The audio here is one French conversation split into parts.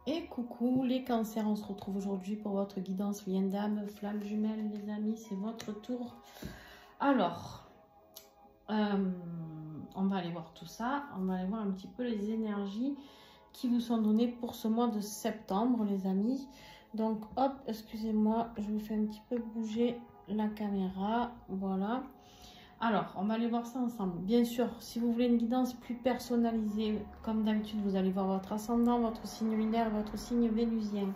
Et coucou les cancers, on se retrouve aujourd'hui pour votre guidance lien d'âme, flamme jumelle les amis, c'est votre tour. Alors, on va aller voir tout ça, on va aller voir un petit peu les énergies qui vous sont données pour ce mois de septembre les amis. Donc hop, excusez-moi, je vous fais un petit peu bouger la caméra, voilà. Alors, on va aller voir ça ensemble. Bien sûr, si vous voulez une guidance plus personnalisée, comme d'habitude, vous allez voir votre ascendant, votre signe lunaire, votre signe vénusien.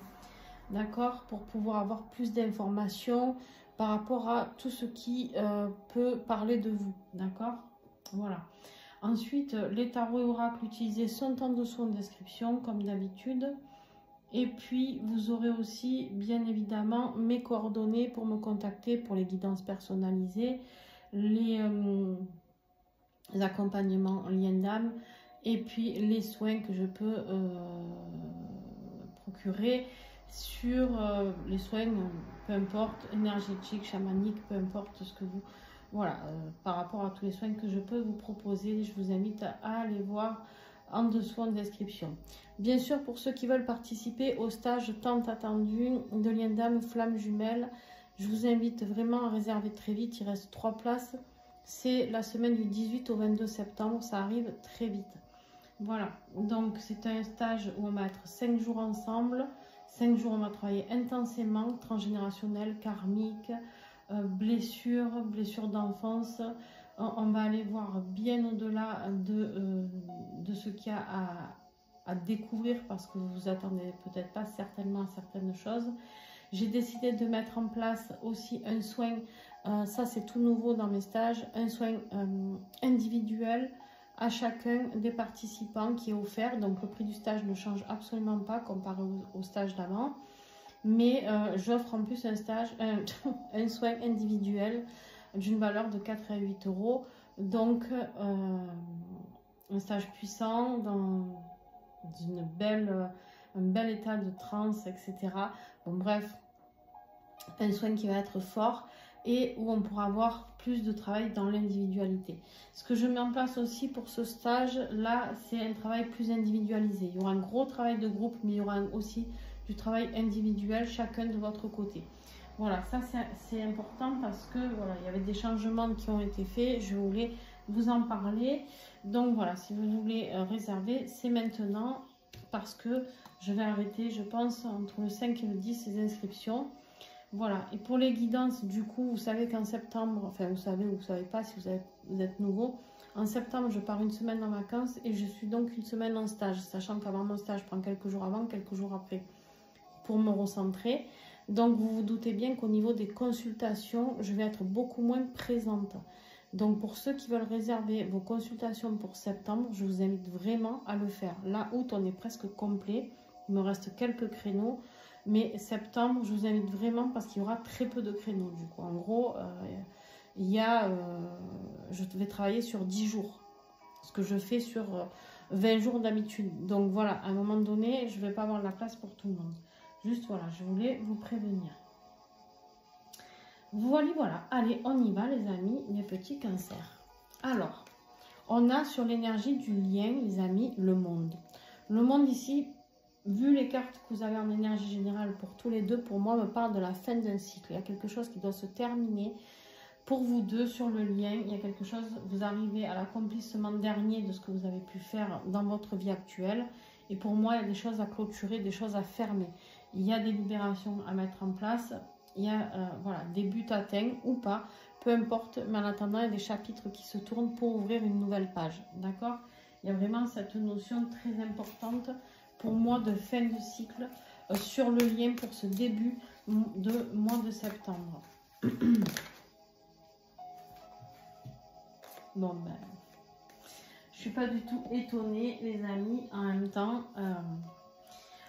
D'accord? Pour pouvoir avoir plus d'informations par rapport à tout ce qui peut parler de vous. D'accord? Voilà. Ensuite, les tarots et oracles utilisés sont en dessous en description, comme d'habitude. Et puis, vous aurez aussi, bien évidemment, mes coordonnées pour me contacter pour les guidances personnalisées. Les accompagnements en lien d'âme et puis les soins que je peux procurer sur les soins, peu importe, énergétiques, chamaniques, peu importe ce que vous... Voilà, par rapport à tous les soins que je peux vous proposer, je vous invite à aller voir en dessous en description. Bien sûr, pour ceux qui veulent participer au stage tant attendu de lien d'âme flamme jumelle, je vous invite vraiment à réserver très vite, il reste 3 places. C'est la semaine du 18 au 22 septembre, ça arrive très vite. Voilà, donc c'est un stage où on va être 5 jours ensemble. 5 jours, on va travailler intensément, transgénérationnel, karmique, blessures d'enfance. On va aller voir bien au-delà de ce qu'il y a à découvrir parce que vous vous attendez peut-être pas certainement à certaines choses. J'ai décidé de mettre en place aussi un soin, ça c'est tout nouveau dans mes stages, un soin individuel à chacun des participants qui est offert. Donc le prix du stage ne change absolument pas comparé au stage d'avant. Mais j'offre en plus un stage, un soin individuel d'une valeur de 4 à 8 euros. Donc un stage puissant dans un bel état de transe, etc. Bon, bref, un soin qui va être fort et où on pourra avoir plus de travail dans l'individualité. Ce que je mets en place aussi pour ce stage, là, c'est un travail plus individualisé. Il y aura un gros travail de groupe, mais il y aura aussi du travail individuel, chacun de votre côté. Voilà, ça c'est important parce que voilà, il y avait des changements qui ont été faits. Je voulais vous en parler. Donc voilà, si vous voulez réserver, c'est maintenant parce que je vais arrêter, je pense, entre le 5 et le 10 ces inscriptions. Voilà, et pour les guidances, du coup, vous savez qu'en septembre, enfin vous savez ou vous ne savez pas si vous êtes nouveau, en septembre, je pars une semaine en vacances et je suis donc une semaine en stage, sachant qu'avant mon stage, je prends quelques jours avant, quelques jours après pour me recentrer. Donc vous vous doutez bien qu'au niveau des consultations, je vais être beaucoup moins présente. Donc pour ceux qui veulent réserver vos consultations pour septembre, je vous invite vraiment à le faire. Là, août, on est presque complet. Il me reste quelques créneaux. Mais septembre, je vous invite vraiment parce qu'il y aura très peu de créneaux. Du coup, en gros, je vais travailler sur 10 jours. Ce que je fais sur 20 jours d'habitude. Donc voilà, à un moment donné, je ne vais pas avoir la place pour tout le monde. Juste voilà, je voulais vous prévenir. Voilà. Allez, on y va les amis, mes petits cancers. Alors, on a sur l'énergie du lien, les amis, le monde. Le monde ici, vu les cartes que vous avez en énergie générale pour tous les deux, pour moi, me parle de la fin d'un cycle. Il y a quelque chose qui doit se terminer pour vous deux sur le lien. Il y a quelque chose, vous arrivez à l'accomplissement dernier de ce que vous avez pu faire dans votre vie actuelle. Et pour moi, il y a des choses à clôturer, des choses à fermer. Il y a des libérations à mettre en place. Il y a voilà, des buts atteints ou pas, peu importe. Mais en attendant, il y a des chapitres qui se tournent pour ouvrir une nouvelle page. D'accord? Il y a vraiment cette notion très importante pour moi de fin de cycle sur le lien pour ce début de mois de septembre. Bon ben, je suis pas du tout étonnée les amis en même temps.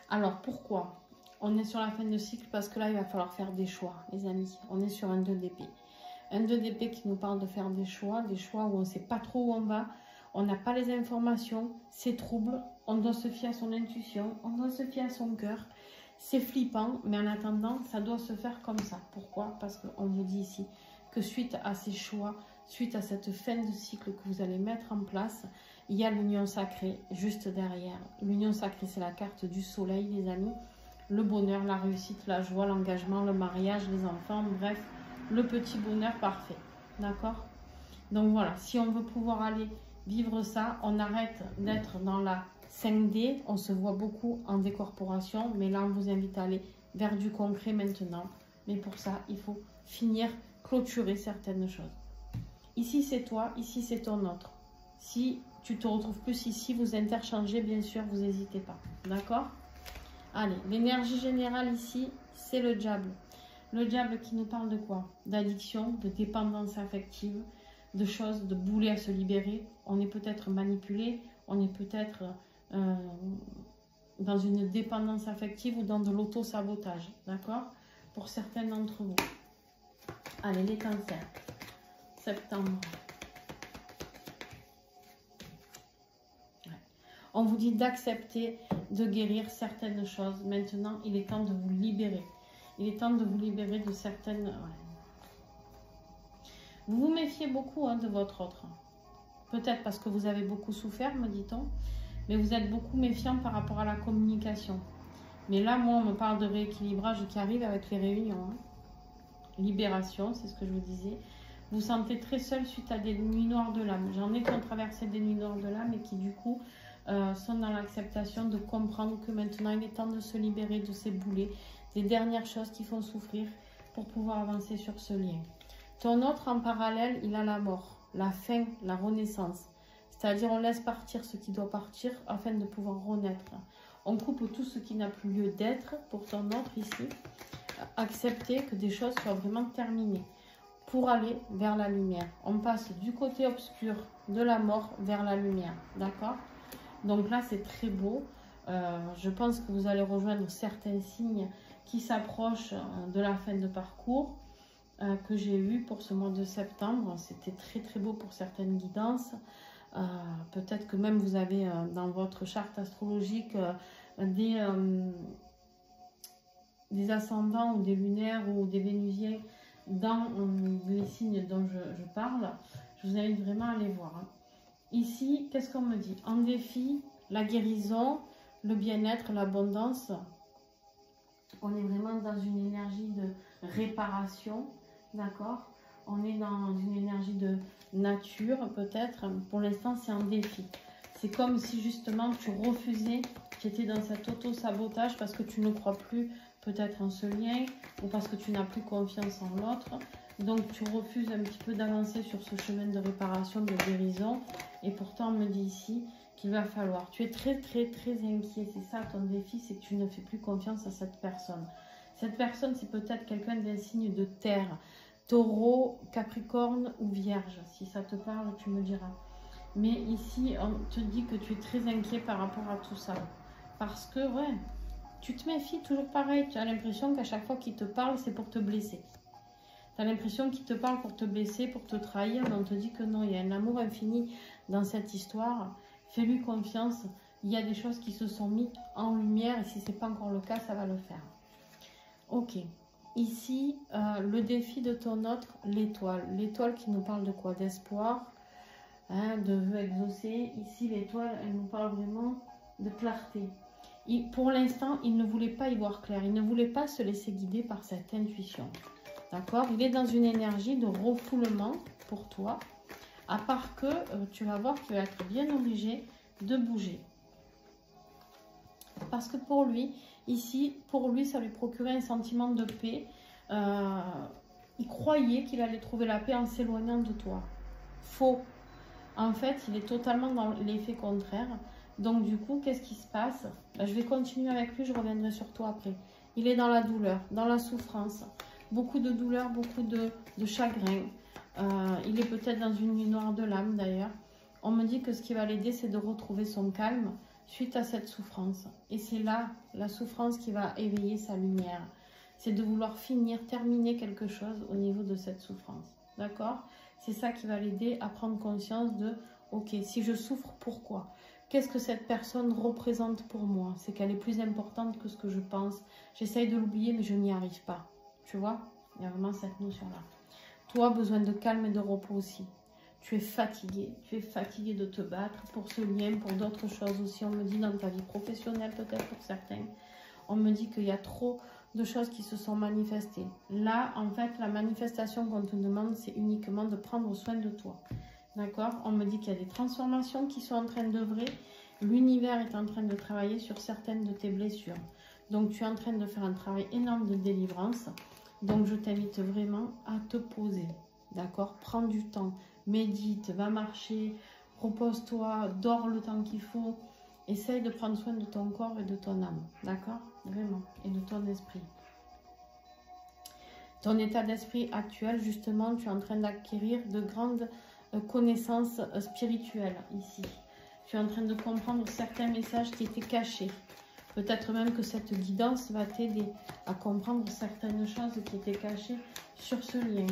Alors pourquoi? On est sur la fin de cycle parce que là il va falloir faire des choix les amis. On est sur un 2 d'épée. Un 2 d'épée qui nous parle de faire des choix où on ne sait pas trop où on va. On n'a pas les informations, c'est trouble, on doit se fier à son intuition, on doit se fier à son cœur. C'est flippant, mais en attendant, ça doit se faire comme ça. Pourquoi? Parce qu'on vous dit ici que suite à ces choix, suite à cette fin de cycle que vous allez mettre en place, il y a l'union sacrée juste derrière. L'union sacrée, c'est la carte du soleil, les amis. Le bonheur, la réussite, la joie, l'engagement, le mariage, les enfants, bref, le petit bonheur parfait. D'accord? Donc voilà, si on veut pouvoir aller vivre ça, on arrête d'être dans la 5D. On se voit beaucoup en décorporation, mais là, on vous invite à aller vers du concret maintenant. Mais pour ça, il faut finir, clôturer certaines choses. Ici, c'est toi, ici, c'est ton autre. Si tu te retrouves plus ici, vous interchangez, bien sûr, vous n'hésitez pas. D'accord? Allez, l'énergie générale ici, c'est le diable. Le diable qui nous parle de quoi? D'addiction, de dépendance affective, de choses, de boulets à se libérer. On est peut-être manipulé, on est peut-être dans une dépendance affective ou dans de l'auto-sabotage. D'accord? Pour certains d'entre vous. Allez, les cancers. Septembre. Ouais. On vous dit d'accepter de guérir certaines choses. Maintenant, il est temps de vous libérer. Il est temps de vous libérer de certaines... Ouais. Vous vous méfiez beaucoup de votre autre. Peut-être parce que vous avez beaucoup souffert, me dit-on. Mais vous êtes beaucoup méfiant par rapport à la communication. Mais là, moi, on me parle de rééquilibrage qui arrive avec les réunions. Libération, c'est ce que je vous disais. Vous vous sentez très seul suite à des nuits noires de l'âme. J'en ai qui ont traversé des nuits noires de l'âme et qui, du coup, sont dans l'acceptation de comprendre que maintenant, il est temps de se libérer de ces boulets, des dernières choses qui font souffrir pour pouvoir avancer sur ce lien. Ton autre, en parallèle, il a la mort, la fin, la renaissance. C'est-à-dire, on laisse partir ce qui doit partir afin de pouvoir renaître. On coupe tout ce qui n'a plus lieu d'être pour ton autre ici. Accepter que des choses soient vraiment terminées pour aller vers la lumière. On passe du côté obscur de la mort vers la lumière. D'accord? Donc là, c'est très beau. Je pense que vous allez rejoindre certains signes qui s'approchent de la fin de parcours que j'ai eu pour ce mois de septembre. C'était très très beau pour certaines guidances. Peut-être que même vous avez dans votre charte astrologique des ascendants ou des lunaires ou des vénusiens dans les signes dont je parle. Je vous invite vraiment à les voir. Ici, qu'est-ce qu'on me dit? En défi, la guérison, le bien-être, l'abondance. On est vraiment dans une énergie de réparation, d'accord? On est dans une énergie de nature, peut-être. Pour l'instant, c'est un défi. C'est comme si, justement, tu refusais, tu étais dans cet auto-sabotage parce que tu ne crois plus peut-être en ce lien ou parce que tu n'as plus confiance en l'autre. Donc, tu refuses un petit peu d'avancer sur ce chemin de réparation, de guérison. Et pourtant, on me dit ici qu'il va falloir. Tu es très, très, très inquiet. C'est ça ton défi, c'est que tu ne fais plus confiance à cette personne. Cette personne, c'est peut-être quelqu'un d'un signe de terre. Taureau, Capricorne ou Vierge. Si ça te parle, tu me diras. Mais ici, on te dit que tu es très inquiet par rapport à tout ça. Parce que, ouais, tu te méfies toujours pareil. Tu as l'impression qu'à chaque fois qu'il te parle, c'est pour te blesser. Tu as l'impression qu'il te parle pour te blesser, pour te trahir. Mais on te dit que non, il y a un amour infini dans cette histoire. Fais-lui confiance. Il y a des choses qui se sont mises en lumière. Et si ce n'est pas encore le cas, ça va le faire. Ok. Ici, le défi de ton autre, l'étoile. L'étoile qui nous parle de quoi? D'espoir, de vœux exaucés. Ici, l'étoile, elle nous parle vraiment de clarté. Pour l'instant, il ne voulait pas y voir clair. Il ne voulait pas se laisser guider par cette intuition. D'accord? Il est dans une énergie de refoulement pour toi. À part que tu vas voir qu'il va être bien obligé de bouger. Parce que pour lui, ici, ça lui procurait un sentiment de paix. Il croyait qu'il allait trouver la paix en s'éloignant de toi. Faux. En fait, il est totalement dans l'effet contraire. Donc du coup, qu'est-ce qui se passe? Je vais continuer avec lui, je reviendrai sur toi après. Il est dans la douleur, dans la souffrance. Beaucoup de douleur, beaucoup de chagrin. Il est peut-être dans une nuit noire de l'âme d'ailleurs. On me dit que ce qui va l'aider, c'est de retrouver son calme suite à cette souffrance. Et c'est là, la souffrance qui va éveiller sa lumière. C'est de vouloir finir, terminer quelque chose au niveau de cette souffrance. D'accord? C'est ça qui va l'aider à prendre conscience de, ok, si je souffre, pourquoi? Qu'est-ce que cette personne représente pour moi? C'est qu'elle est plus importante que ce que je pense. J'essaye de l'oublier, mais je n'y arrive pas. Tu vois? Il y a vraiment cette notion-là. Toi, besoin de calme et de repos aussi. Tu es fatigué de te battre pour ce lien, pour d'autres choses aussi. On me dit dans ta vie professionnelle, peut-être pour certains. On me dit qu'il y a trop de choses qui se sont manifestées. Là, en fait, la manifestation qu'on te demande, c'est uniquement de prendre soin de toi. D'accord? On me dit qu'il y a des transformations qui sont en train d'œuvrer. L'univers est en train de travailler sur certaines de tes blessures. Donc, tu es en train de faire un travail énorme de délivrance. Donc, je t'invite vraiment à te poser. D'accord? Prends du temps, médite, va marcher, repose-toi, dors le temps qu'il faut. Essaye de prendre soin de ton corps et de ton âme. D'accord? Vraiment. Et de ton esprit. Ton état d'esprit actuel, justement, tu es en train d'acquérir de grandes connaissances spirituelles ici. Tu es en train de comprendre certains messages qui étaient cachés. Peut-être même que cette guidance va t'aider à comprendre certaines choses qui étaient cachées sur ce lien.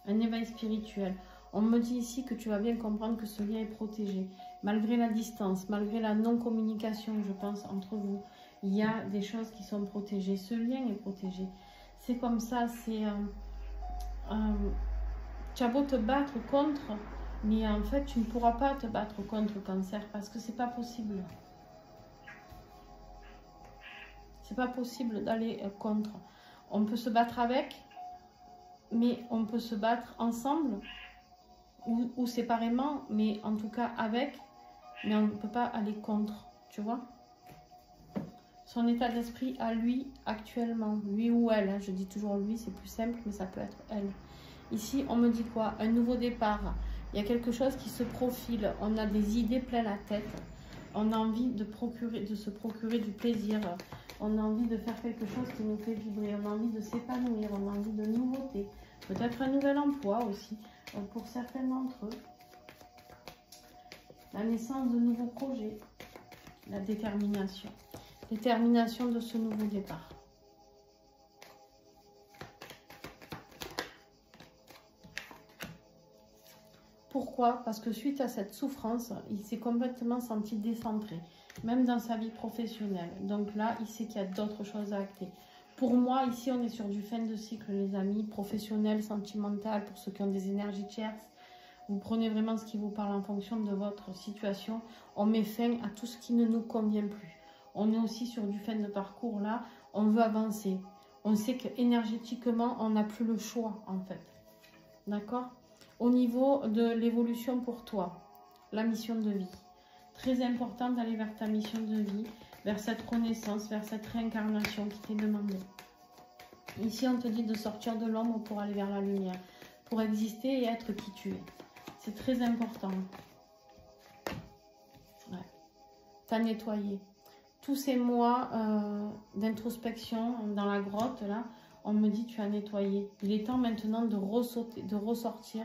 Un éveil spirituel. On me dit ici que tu vas bien comprendre que ce lien est protégé. Malgré la distance, malgré la non-communication, je pense, entre vous, il y a des choses qui sont protégées. Ce lien est protégé. C'est comme ça, c'est... tu as beau te battre contre, mais en fait, tu ne pourras pas te battre contre le cancer parce que c'est pas possible. C'est pas possible d'aller contre. On peut se battre avec, mais on peut se battre ensemble ou séparément, mais en tout cas avec, mais on ne peut pas aller contre, tu vois. Son état d'esprit à lui actuellement, lui ou elle, hein, je dis toujours lui, c'est plus simple, mais ça peut être elle. Ici, on me dit quoi? Un nouveau départ. Il y a quelque chose qui se profile. On a des idées plein la tête. On a envie de se procurer du plaisir. On a envie de faire quelque chose qui nous fait vibrer. On a envie de s'épanouir. On a envie de nouveautés. Peut-être un nouvel emploi aussi, pour certains d'entre eux. La naissance de nouveaux projets. La détermination. Détermination de ce nouveau départ. Pourquoi? Parce que suite à cette souffrance, il s'est complètement senti décentré, même dans sa vie professionnelle. Donc là, il sait qu'il y a d'autres choses à acter. Pour moi, ici, on est sur du fin de cycle, les amis, professionnel, sentimental, pour ceux qui ont des énergies tierces. Vous prenez vraiment ce qui vous parle en fonction de votre situation. On met fin à tout ce qui ne nous convient plus. On est aussi sur du fin de parcours là, on veut avancer. On sait qu'énergétiquement, on n'a plus le choix en fait. D'accord? Au niveau de l'évolution pour toi, la mission de vie. Très important d'aller vers ta mission de vie, vers cette renaissance, vers cette réincarnation qui t'est demandée. Ici, on te dit de sortir de l'ombre pour aller vers la lumière, pour exister et être qui tu es. C'est très important. Ouais. T'as nettoyé. Tous ces mois d'introspection dans la grotte, là, on me dit tu as nettoyé. Il est temps maintenant de ressortir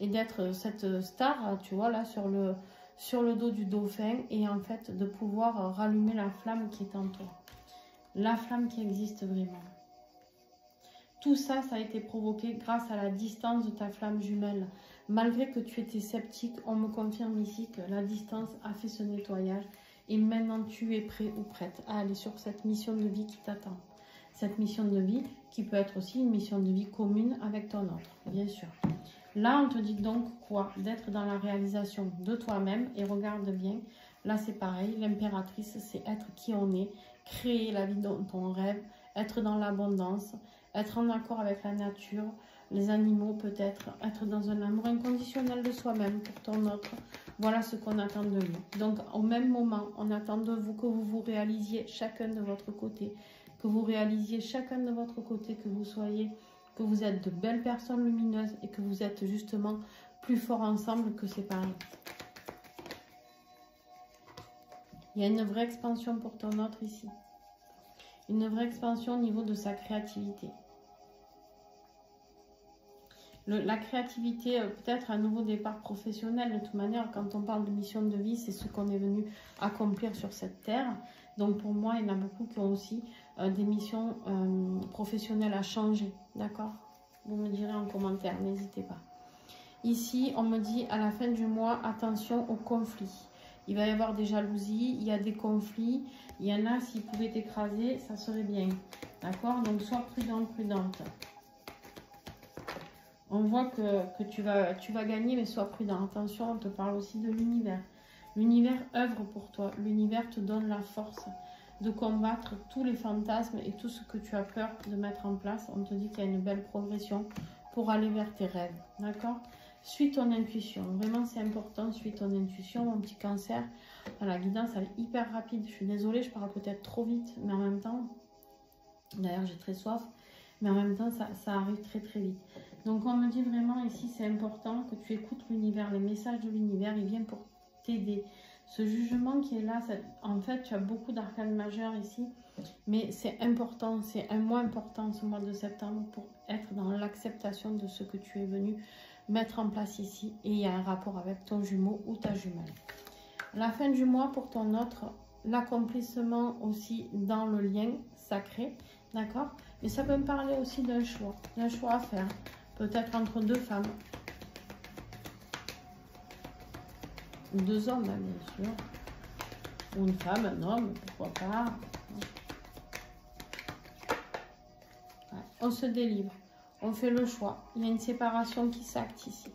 et d'être cette star, tu vois, là, sur le dos du dauphin et en fait de pouvoir rallumer la flamme qui est en toi. La flamme qui existe vraiment. Tout ça, ça a été provoqué grâce à la distance de ta flamme jumelle. Malgré que tu étais sceptique, on me confirme ici que la distance a fait ce nettoyage. Et maintenant, tu es prêt ou prête à aller sur cette mission de vie qui t'attend. Cette mission de vie qui peut être aussi une mission de vie commune avec ton autre, bien sûr. Là, on te dit donc quoi? D'être dans la réalisation de toi-même. Et regarde bien, là c'est pareil. L'impératrice, c'est être qui on est, créer la vie dont on rêve, être dans l'abondance, être en accord avec la nature, les animaux peut-être, être dans un amour inconditionnel de soi-même pour ton autre. Voilà ce qu'on attend de lui. Donc, au même moment, on attend de vous que vous vous réalisiez chacun de votre côté, que vous réalisiez chacun de votre côté, que vous soyez, que vous êtes de belles personnes lumineuses et que vous êtes justement plus forts ensemble que séparés. Il y a une vraie expansion pour ton autre ici. Une vraie expansion au niveau de sa créativité. La créativité, peut-être un nouveau départ professionnel. De toute manière, quand on parle de mission de vie, c'est ce qu'on est venu accomplir sur cette terre. Donc pour moi, il y en a beaucoup qui ont aussi des missions professionnelles à changer. D'accord? Vous me direz en commentaire, n'hésitez pas. Ici, on me dit à la fin du mois, attention aux conflits. Il va y avoir des jalousies, il y a des conflits. Il y en a, s'ils pouvaient t'écraser, ça serait bien. D'accord? Donc sois prudent, prudente. On voit que tu vas gagner, mais sois prudent. Attention, on te parle aussi de l'univers. L'univers œuvre pour toi. L'univers te donne la force de combattre tous les fantasmes et tout ce que tu as peur de mettre en place. On te dit qu'il y a une belle progression pour aller vers tes rêves. D'accord? Suis ton intuition. Vraiment, c'est important. Suis ton intuition, mon petit Cancer. La guidance, elle est hyper rapide. Je suis désolée, je parle peut-être trop vite, mais en même temps, d'ailleurs, j'ai très soif, mais en même temps, ça arrive très très vite. Donc, on me dit vraiment ici, c'est important que tu écoutes l'univers. Les messages de l'univers, ils viennent pour t'aider. Ce jugement qui est là, en fait, tu as beaucoup d'arcanes majeures ici, mais c'est important, c'est un mois important ce mois de septembre pour être dans l'acceptation de ce que tu es venu mettre en place ici. Et il y a un rapport avec ton jumeau ou ta jumelle. La fin du mois pour ton autre, l'accomplissement aussi dans le lien sacré, d'accord? Mais ça peut me parler aussi d'un choix à faire, peut-être entre deux femmes. Ou deux hommes, hein, bien sûr. Ou une femme, un homme, pourquoi pas. Ouais. On se délivre, on fait le choix. Il y a une séparation qui s'acte ici.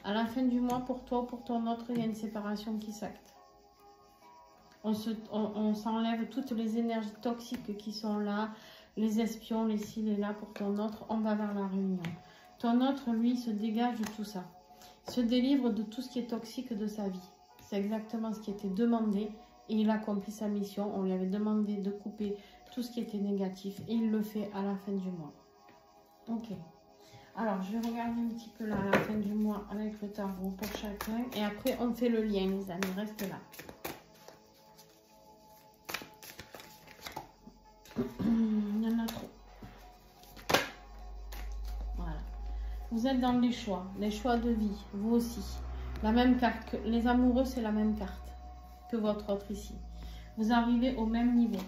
À la fin du mois, pour toi ou pour ton autre, il y a une séparation qui s'acte. On s'enlève toutes les énergies toxiques qui sont là, les espions, les ci, les là pour ton autre. On va vers la réunion. Ton autre, lui, se dégage de tout ça. Se délivre de tout ce qui est toxique de sa vie. C'est exactement ce qui était demandé et il accomplit sa mission. On lui avait demandé de couper tout ce qui était négatif et il le fait à la fin du mois. Ok. Alors, je vais regarder un petit peu là à la fin du mois avec le tarot pour chacun. Et après, on fait le lien, les amis. Restez là. Il y en a trop. Voilà. Vous êtes dans les choix de vie, vous aussi. La même carte, que les amoureux, c'est la même carte que votre autre ici. Vous arrivez au même niveau.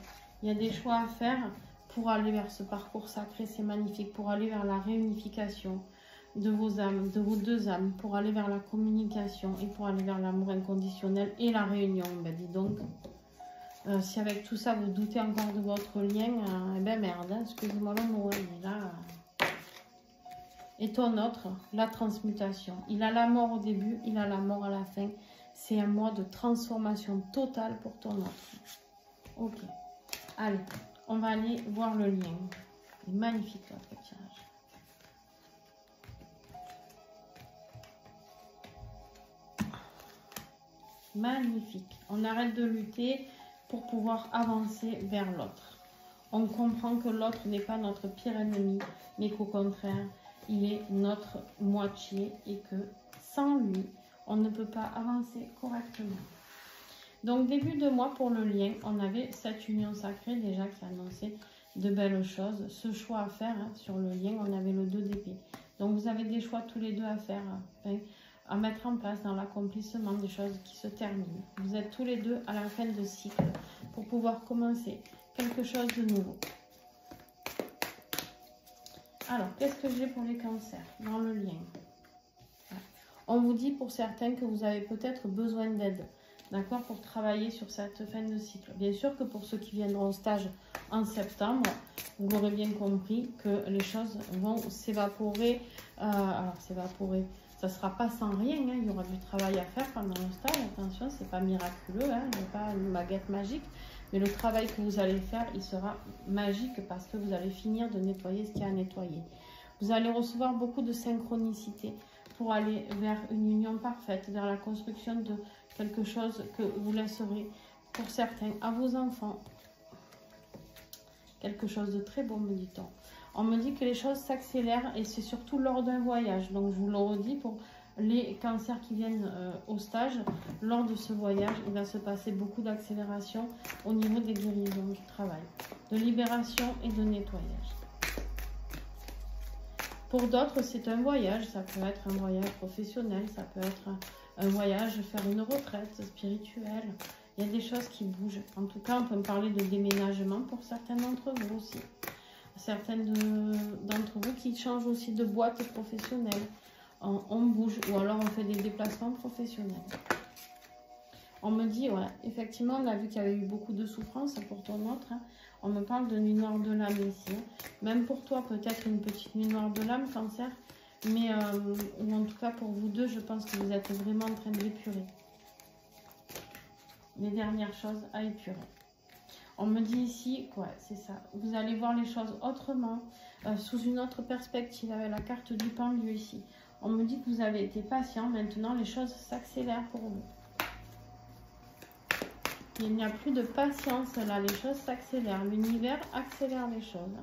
Il y a des choix à faire pour aller vers ce parcours sacré, c'est magnifique, pour aller vers la réunification de vos âmes, de vos deux âmes, pour aller vers la communication et pour aller vers l'amour inconditionnel et la réunion. Ben dis donc, si avec tout ça vous doutez encore de votre lien, eh ben merde, hein, excusez-moi le mot, hein, mais là... Et ton autre, la transmutation. Il a la mort au début, il a la mort à la fin. C'est un mois de transformation totale pour ton autre. Ok. Allez, on va aller voir le lien. Magnifique votre tirage. Magnifique. On arrête de lutter pour pouvoir avancer vers l'autre. On comprend que l'autre n'est pas notre pire ennemi, mais qu'au contraire, il est notre moitié et que sans lui, on ne peut pas avancer correctement. Donc, début de mois pour le lien, on avait cette union sacrée déjà qui annonçait de belles choses. Ce choix à faire hein, sur le lien, on avait le 2 d'épée. Donc, vous avez des choix tous les deux à faire, hein, à mettre en place dans l'accomplissement des choses qui se terminent. Vous êtes tous les deux à la fin de cycle pour pouvoir commencer quelque chose de nouveau. Alors, qu'est-ce que j'ai pour les cancers dans le lien? On vous dit pour certains que vous avez peut-être besoin d'aide, d'accord, pour travailler sur cette fin de cycle. Bien sûr que pour ceux qui viendront au stage en septembre, vous l'aurez bien compris que les choses vont s'évaporer. Alors, s'évaporer, ça ne sera pas sans rien, hein, il y aura du travail à faire pendant le stage. Attention, ce n'est pas miraculeux, hein, il n'y a pas une baguette magique. Mais le travail que vous allez faire, il sera magique parce que vous allez finir de nettoyer ce qu'il y a à nettoyer. Vous allez recevoir beaucoup de synchronicité pour aller vers une union parfaite, vers la construction de quelque chose que vous laisserez, pour certains, à vos enfants. Quelque chose de très beau, me dit-on. On me dit que les choses s'accélèrent et c'est surtout lors d'un voyage. Donc, je vous le redis pour les cancers qui viennent au stage. Lors de ce voyage, il va se passer beaucoup d'accélération au niveau des guérisons du travail, de libération et de nettoyage. Pour d'autres, c'est un voyage. Ça peut être un voyage professionnel, ça peut être un voyage, faire une retraite spirituelle. Il y a des choses qui bougent. En tout cas, on peut me parler de déménagement pour certains d'entre vous aussi. Certaines d'entre vous qui changent aussi de boîte professionnelle. On bouge ou alors on fait des déplacements professionnels. On me dit, voilà, effectivement, on a vu qu'il y avait eu beaucoup de souffrance pour ton autre. Hein. On me parle de nuit noire de l'âme ici. Même pour toi, peut-être une petite nuit noire de l'âme, cancer. Mais, ou en tout cas pour vous deux, je pense que vous êtes vraiment en train d'épurer. Les dernières choses à épurer. On me dit ici, ouais, c'est ça. Vous allez voir les choses autrement, sous une autre perspective, avec la carte du pendu ici. On me dit que vous avez été patient. Maintenant, les choses s'accélèrent pour vous. Il n'y a plus de patience là. Les choses s'accélèrent. L'univers accélère les choses.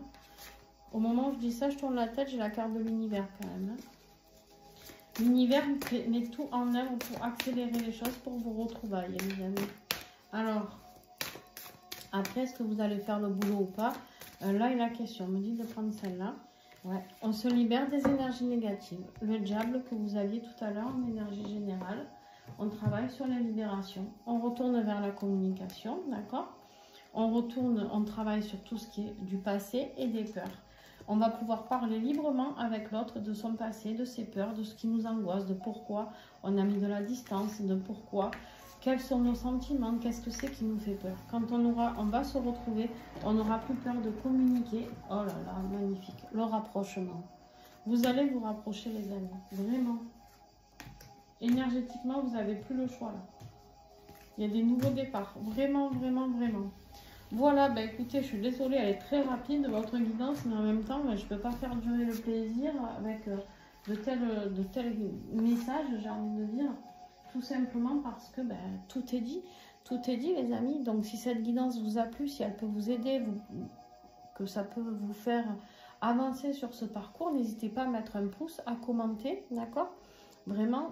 Au moment où je dis ça, je tourne la tête. J'ai la carte de l'univers quand même. L'univers met tout en œuvre pour accélérer les choses pour vous retrouver, les amis. Alors... Après, est-ce que vous allez faire le boulot ou pas? Là est la question. On me dit de prendre celle-là. Ouais. On se libère des énergies négatives. Le diable que vous aviez tout à l'heure en énergie générale. On travaille sur la libération. On retourne vers la communication. D'accord? On travaille sur tout ce qui est du passé et des peurs. On va pouvoir parler librement avec l'autre de son passé, de ses peurs, de ce qui nous angoisse, de pourquoi on a mis de la distance, de pourquoi... Quels sont nos sentiments? Qu'est-ce que c'est qui nous fait peur? Quand on va se retrouver, on n'aura plus peur de communiquer. Oh là là, magnifique. Le rapprochement. Vous allez vous rapprocher, les amis. Vraiment. Énergétiquement, vous n'avez plus le choix, là. Il y a des nouveaux départs. Vraiment, vraiment, vraiment. Voilà, bah écoutez, je suis désolée, elle est très rapide, votre guidance, mais en même temps, je ne peux pas faire durer le plaisir avec de tels messages, j'ai envie de dire. Tout simplement parce que tout est dit, les amis. Donc si cette guidance vous a plu, si elle peut vous aider, que ça peut vous faire avancer sur ce parcours, n'hésitez pas à mettre un pouce, à commenter, d'accord? Vraiment,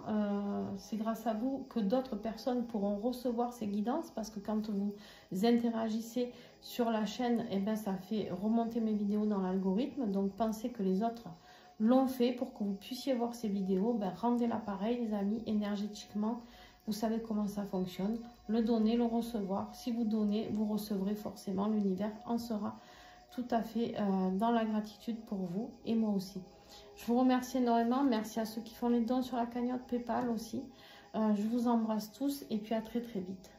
c'est grâce à vous que d'autres personnes pourront recevoir ces guidances, parce que quand vous interagissez sur la chaîne, eh ben, ça fait remonter mes vidéos dans l'algorithme. Donc pensez que les autres l'ont fait pour que vous puissiez voir ces vidéos. Ben, rendez l'appareil, les amis, énergétiquement. Vous savez comment ça fonctionne. Le donner, le recevoir. Si vous donnez, vous recevrez forcément. L'univers en sera tout à fait dans la gratitude pour vous et moi aussi. Je vous remercie énormément. Merci à ceux qui font les dons sur la cagnotte PayPal aussi. Je vous embrasse tous et puis à très très vite.